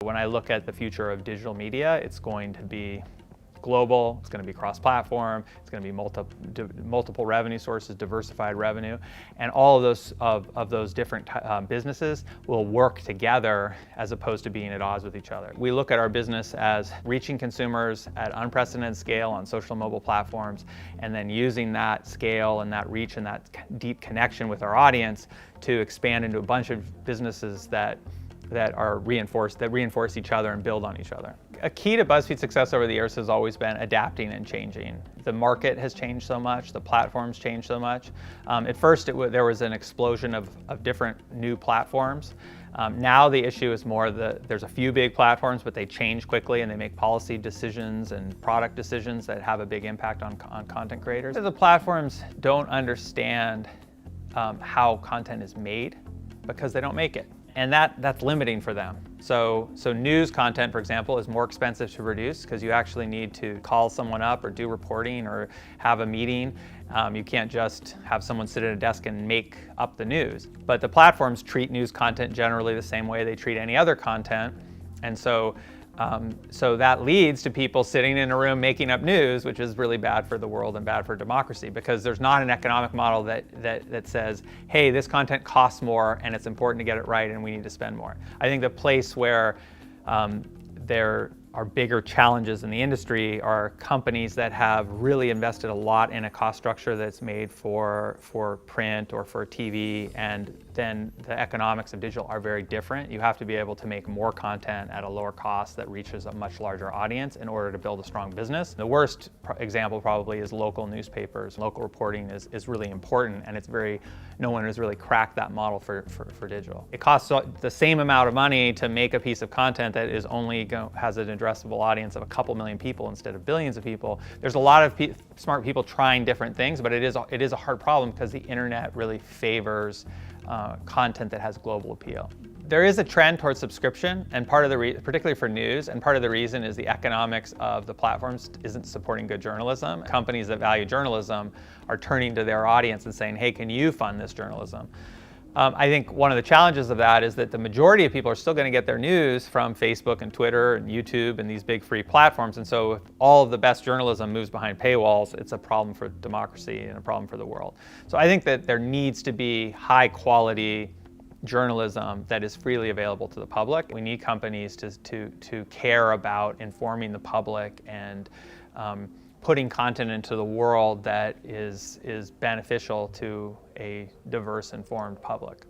When I look at the future of digital media, it's going to be global, it's going to be cross-platform, it's going to be multiple revenue sources, diversified revenue, and all of those different businesses will work together as opposed to being at odds with each other. We look at our business as reaching consumers at unprecedented scale on social and mobile platforms, and then using that scale and that reach and that deep connection with our audience to expand into a bunch of businesses that reinforce each other and build on each other. A key to BuzzFeed's success over the years has always been adapting and changing. The market has changed so much, the platforms changed so much. At first there was an explosion of different new platforms. Now the issue is more there's a few big platforms, but they change quickly and they make policy decisions and product decisions that have a big impact on content creators. The platforms don't understand how content is made because they don't make it. And that's limiting for them. So news content, for example, is more expensive to produce because you actually need to call someone up or do reporting or have a meeting. You can't just have someone sit at a desk and make up the news. But the platforms treat news content generally the same way they treat any other content. And so that leads to people sitting in a room making up news, which is really bad for the world and bad for democracy, because there's not an economic model that says, hey, this content costs more and it's important to get it right and we need to spend more. I think the place where there are bigger challenges in the industry are companies that have really invested a lot in a cost structure that's made for print or for TV, and then the economics of digital are very different. You have to be able to make more content at a lower cost that reaches a much larger audience in order to build a strong business. The worst example probably is local newspapers. Local reporting is really important, and no one has really cracked that model for digital. It costs the same amount of money to make a piece of content that is has an addressable audience of a couple million people instead of billions of people. There's a lot of smart people trying different things, but it is a hard problem because the internet really favors content that has global appeal. There is a trend towards subscription, and particularly for news, and part of the reason is the economics of the platforms isn't supporting good journalism. Companies that value journalism are turning to their audience and saying, hey, can you fund this journalism? I think one of the challenges of that is that the majority of people are still going to get their news from Facebook and Twitter and YouTube and these big free platforms. And so if all of the best journalism moves behind paywalls, it's a problem for democracy and a problem for the world. So I think that there needs to be high quality journalism that is freely available to the public. We need companies to care about informing the public and putting content into the world that is beneficial to a diverse, informed public.